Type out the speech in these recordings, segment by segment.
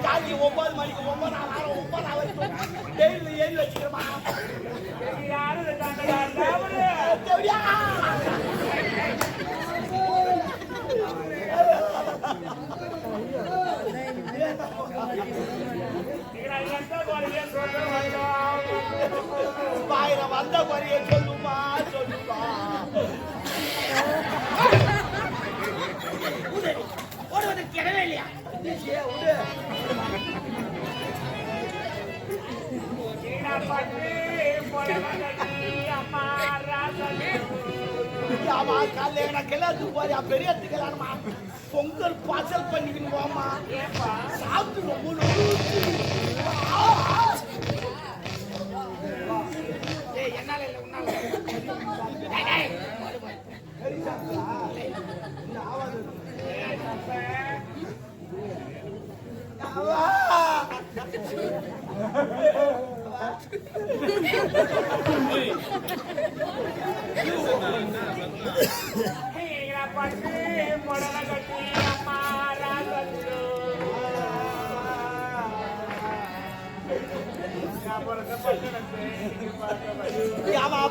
காலைக்கு 9 மணிக்கு 9 வரைக்கும் டெய்லி ஏறி வச்சுக்கிறமா வந்த குறைய சொல்லுமா சொல்லுமா ஓடுவதற்கு இடவே இல்லையா பெரியத்துக்கலாமா பொங்கல் பாசல் பண்ணிக்கணும் போமா சாப்பிட்டு என்னால இல்ல உன்னால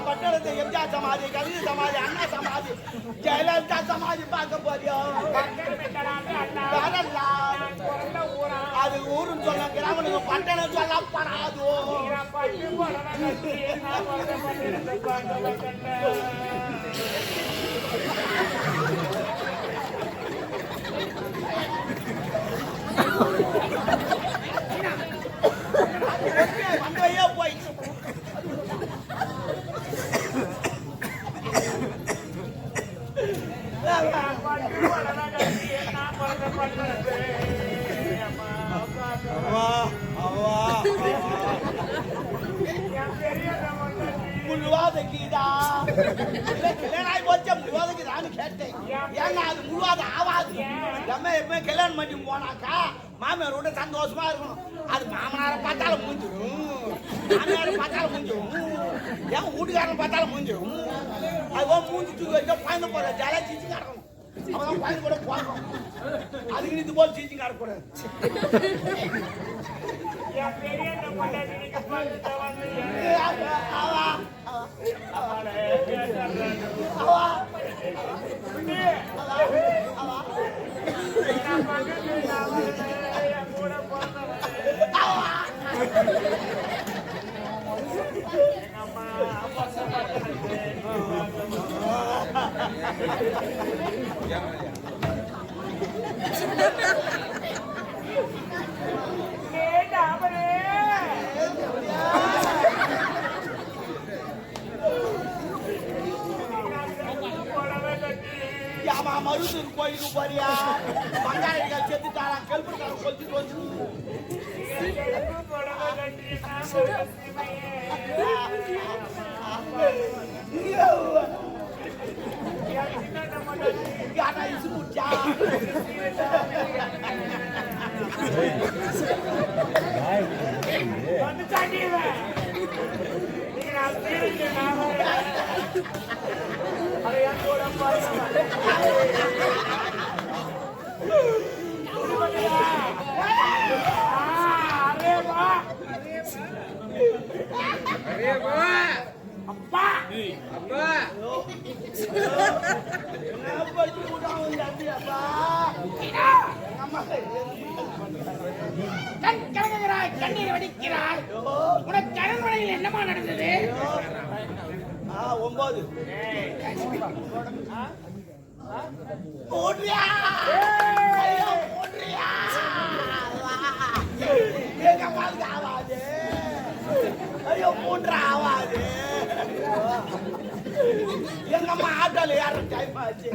பட்டணத்தை எம்ஜிஆர் சமாதி கவிதை சமாதி அண்ணா சமாதி ஜெயலலிதா சமாதி பார்க்க போறியோ அது ஊருன்னு சொல்ல கிராமனுக்கு பட்டணம் சொல்ல படாது முழுவாத கீதா கல்யாணம் போச்சா முழுவாத கீதான்னு கேட்டேன் ஏன்னா அது முழுவாத ஆவாது நம்ம எப்பவுமே கல்யாணம் பண்ணி போனாக்கா மாமியாரோட சந்தோஷமா இருக்கணும் அது மாமனாரை பார்த்தாலும் முடிஞ்சிடும் மாமியாரை பார்த்தாலும் முடிஞ்சிடும் ஏன் வீட்டுக்காரன் பார்த்தாலும் முடிஞ்சிடும் அது மூஞ்சி தூக்கி வச்சா பாய்ந்த போற ஜாலியா சிச்சு கிடக்கணும் அவன் பாய்ந்து கூட போகணும் அதுக்கு இது போல் சிச்சு கிடக்கூடாது மருத்துவ கோயிலுக்கு போறியா பங்காளிகள் செத்துட்டாரா கல்புக்காரன் சொல்லிட்டு வந்து அப்பா அப்பா கண்ணீர் வடிக்கிறாய் உனக்கு அரண்மனையில் என்னமா நடந்தது 9 போடுறியா போடுறியா எங்க பாலுக்கு ஆவாது ஐயோ மூன்று ஆவாது எங்க அம்மா ஆட்டோல யாரும் டைம் ஆச்சு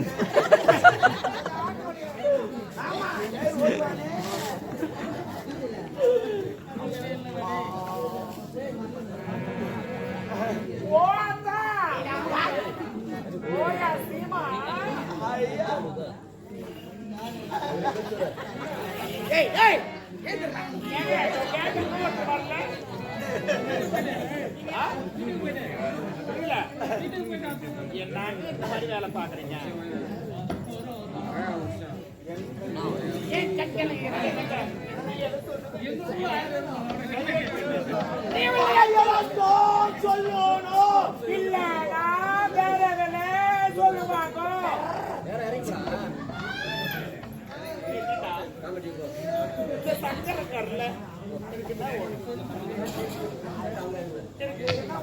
ஆமா ஏய் ஏய் ஏந்திரா கேக்க கேக்க வரல என்னன்னு இந்த மாதிரி வேலை பாக்குறீங்க? சொல்லணும் இல்ல நான் வேற வேலை சொல்லுவாங்க. சங்கரக்கர்ல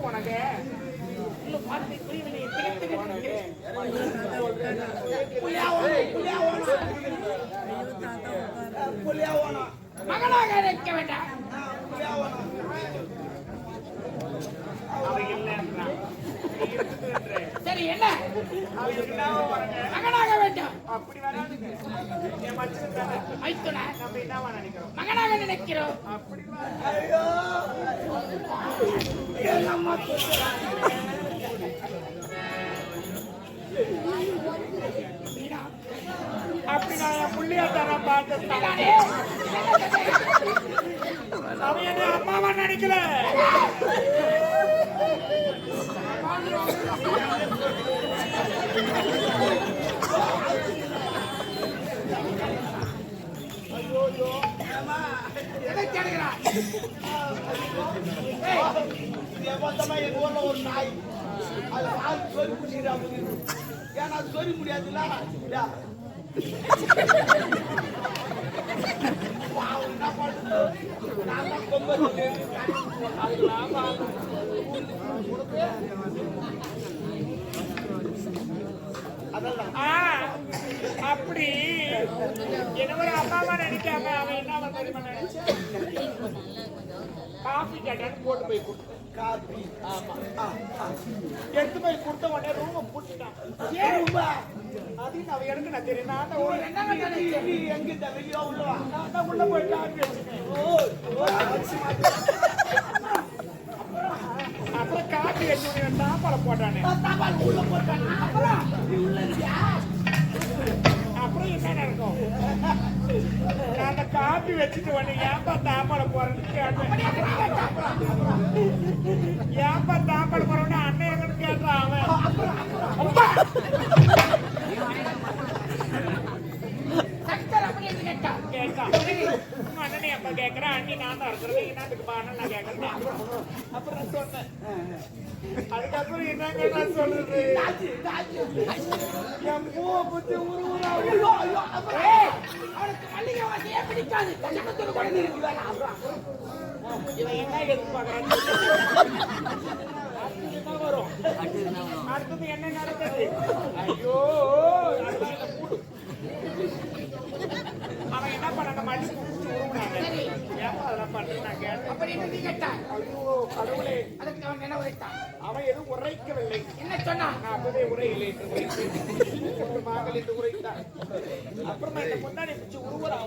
உனக்கு மகனாக நிற்க வேண்டாம். சரி என்ன மகனாக வேண்டாம். அப்படி வராதுங்க. மகனாக நினைக்கிறோம். அப்படி நான் என் புள்ளியாத்தார பார்த்தேன். அவன் என்ன அம்மாவா நினைக்கல. எங்க ஊர்ல ஒரு நாய் அது சொறி முடிக்கிறா ஏன்னா சொறி முடியாதுல்ல அப்படி என்ன ஒரு அம்மாவா நினைக்காம அவன் என்ன நினைச்சான், காஃபி கேட்டான்னு போட்டு போய் கொடுத்தான். காப்பி எடுத்து போய் கொடுத்த உடனே ரூம போட்டுட்டான். அதையும் அவன் எடுக்க நான் தெரியும். எங்கிட்ட வெளியோ உள்ளவா நான் உள்ள போயிட்டு அப்புறம் காப்பி வச்சு தாப்பால போட்டானே. உள்ள போட்டான். அப்புறம் என்ன நடக்கும்? நான் அந்த காப்பி வச்சுட்டு உடனே ஏன்பா தாப்பால போறேன்னு கேட்டேன். ஏன்பா தாப்பால போறோன்னு அண்ணன் எங்கன்னு கேட்டான் அவன். கேட்டான் அண்ணனை அப்ப கேட்கிறேன். அண்ணி நான் தான் இருக்கிறது என்னத்துக்கு பான்னு நான் கேட்கறேன். அப்புறம் நான் சொன்னேன். அதுக்கப்புறம் என்னங்க நான் சொல்றது, என் பூவை பத்தி இவன் என்ன எதிர்பார்க்கறான் வரும். அடுத்தது என்ன நடக்குது? ஐயோ அவன் என்ன பண்ண மல்லி குடிச்சு உருவாங்க. ஏப்பா அதெல்லாம் பண்றேன் நான் கேட்டேன். ஐயோ கடவுளே, அதற்கு அவன் என்ன உரைத்தான்? அவன் எதுவும் உரைக்கவில்லை. என்ன சொன்னான்? நான் அப்பவே உரையில்லை என்று உரைத்தான் என்று உரைத்தான். அப்புறமா இந்த முன்னாடி பிடிச்சி உருவரா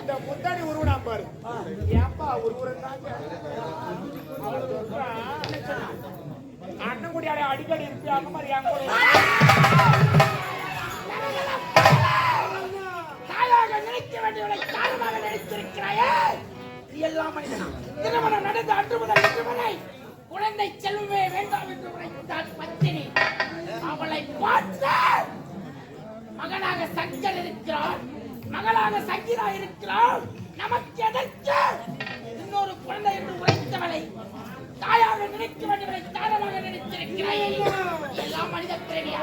இந்த முந்தாடி உருவனாம் பாரு. ஏப்பா உருவுறாங்க அண்ணன் கூடிய அடிக்கடி இருப்பியா அந்த மாதிரி என் கூட தாயாக நினைக்க வேண்டியவளை தாரமாக நினைத்திருக்கிறாயே. நீ எல்லாம் மனிதனா? திருமணம் நடந்த அன்று முதல் இன்று வரை குழந்தை செல்வமே வேண்டாம் என்று உரைத்தாள் பத்தினி. அவளை பார்த்து மகனாக சங்கர் இருக்கிறான், மகளாக சங்கிரா இருக்கிறான். நமக்கு எதற்கு இன்னொரு குழந்தை என்று உரைத்தவளை தாயாக நினைக்க வேண்டியவளை தாரமாக நினைத்திருக்கிறாயே. எல்லாம் மனித பிறவியா?